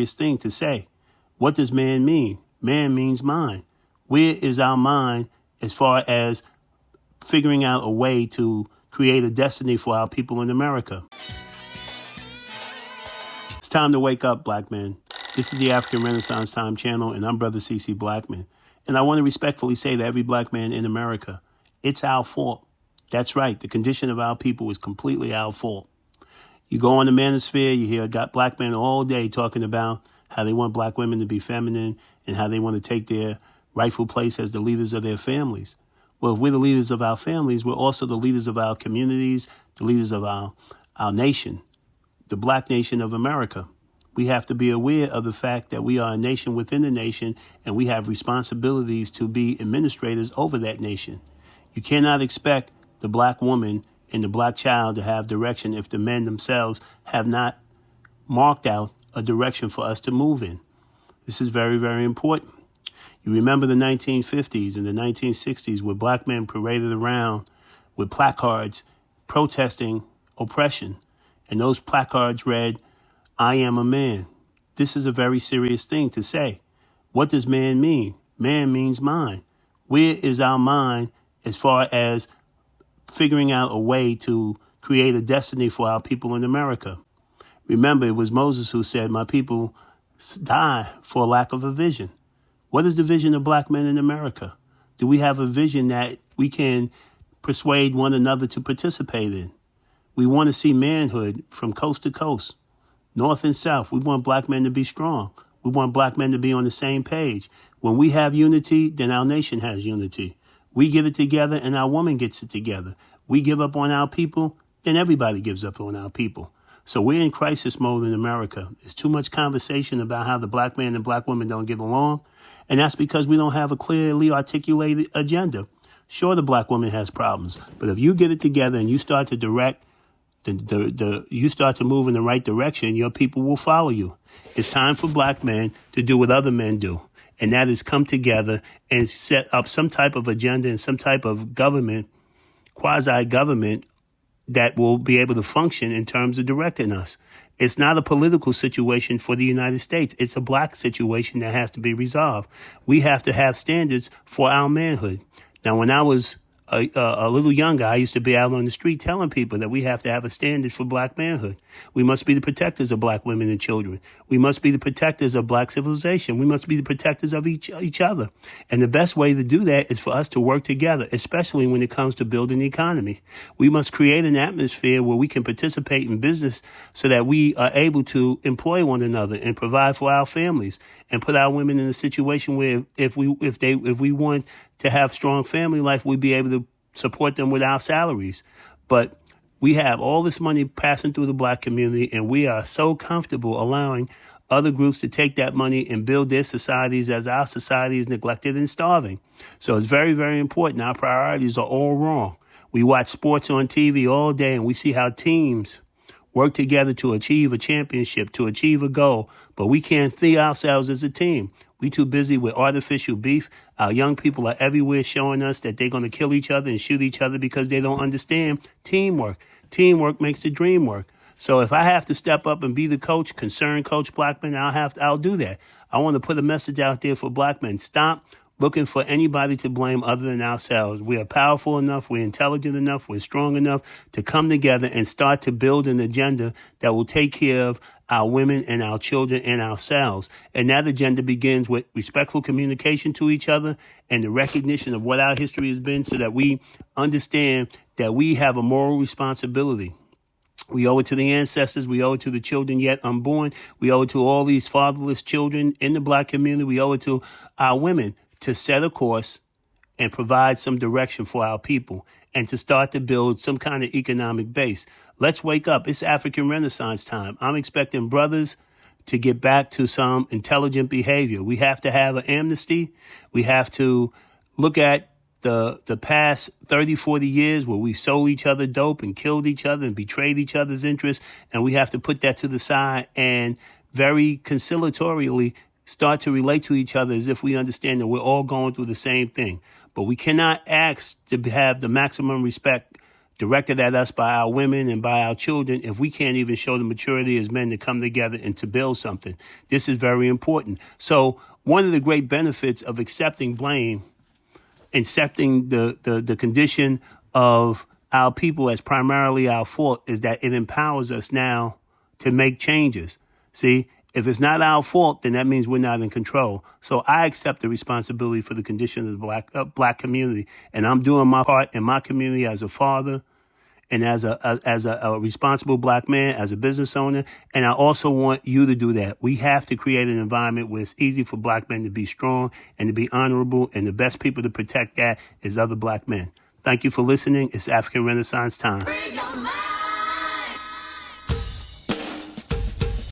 thing to say. What does man mean? Man means mind. Where is our mind as far as figuring out a way to create a destiny for our people in America? It's time to wake up, black men. This is the African Renaissance Time channel, and I'm Brother C.C. Blackman. And I want to respectfully say to every black man in America, it's our fault. That's right. The condition of our people is completely our fault. You go on the manosphere, you hear black men all day talking about how they want black women to be feminine and how they want to take their rightful place as the leaders of their families. Well, if we're the leaders of our families, we're also the leaders of our communities, the leaders of our nation, the black nation of America. We have to be aware of the fact that we are a nation within the nation, and we have responsibilities to be administrators over that nation. You cannot expect the black woman and the black child to have direction if the men themselves have not marked out a direction for us to move in. This is very, very important. You remember the 1950s and the 1960s where black men paraded around with placards protesting oppression. And those placards read, "I am a man." This is a very serious thing to say. What does man mean? Man means mind. Where is our mind as far as figuring out a way to create a destiny for our people in America? Remember, it was Moses who said, "My people die for lack of a vision." What is the vision of black men in America? Do we have a vision that we can persuade one another to participate in? We want to see manhood from coast to coast, north and south. We want black men to be strong. We want black men to be on the same page. When we have unity, then our nation has unity. We get it together and our woman gets it together. We give up on our people, then everybody gives up on our people. So we're in crisis mode in America. There's too much conversation about how the black man and black woman don't get along. And that's because we don't have a clearly articulated agenda. Sure, the black woman has problems, but if you get it together and you start to direct, you start to move in the right direction, your people will follow you. It's time for black men to do what other men do, and that is come together and set up some type of agenda and some type of government, quasi-government, that will be able to function in terms of directing us. It's not a political situation for the United States. It's a black situation that has to be resolved. We have to have standards for our manhood. Now, when I was a little younger, I used to be out on the street telling people that we have to have a standard for black manhood. We must be the protectors of black women and children. We must be the protectors of black civilization. We must be the protectors of each other. And the best way to do that is for us to work together, especially when it comes to building the economy. We must create an atmosphere where we can participate in business so that we are able to employ one another and provide for our families and put our women in a situation where if we want to have strong family life, we'd be able to support them with our salaries. But we have all this money passing through the black community, and we are so comfortable allowing other groups to take that money and build their societies as our society is neglected and starving. So it's very, very important. Our priorities are all wrong. We watch sports on TV all day, and we see how teams work together to achieve a championship, to achieve a goal, but we can't see ourselves as a team. We too busy with artificial beef. Our young people are everywhere showing us that they're going to kill each other and shoot each other because they don't understand teamwork. Teamwork makes the dream work. So if I have to step up and be the coach, concerned Coach Blackman, I'll do that. I want to put a message out there for black men. Stop looking for anybody to blame other than ourselves. We are powerful enough, we're intelligent enough, we're strong enough to come together and start to build an agenda that will take care of our women and our children and ourselves. And that agenda begins with respectful communication to each other and the recognition of what our history has been so that we understand that we have a moral responsibility. We owe it to the ancestors. We owe it to the children yet unborn. We owe it to all these fatherless children in the black community. We owe it to our women to set a course and provide some direction for our people and to start to build some kind of economic base. Let's wake up. It's African Renaissance time. I'm expecting brothers to get back to some intelligent behavior. We have to have an amnesty. We have to look at the past 30, 40 years where we sold each other dope and killed each other and betrayed each other's interests. And we have to put that to the side and very conciliatorily start to relate to each other as if we understand that we're all going through the same thing. But we cannot ask to have the maximum respect directed at us by our women and by our children, if we can't even show the maturity as men to come together and to build something. This is very important. So one of the great benefits of accepting blame, accepting the condition of our people as primarily our fault, is that it empowers us now to make changes. See, if it's not our fault, then that means we're not in control. So I accept the responsibility for the condition of the black community, and I'm doing my part in my community as a father and as a responsible black man, as a business owner. And I also want you to do that. We have to create an environment where it's easy for black men to be strong and to be honorable, and the best people to protect that is other black men. Thank you for listening. It's African Renaissance time.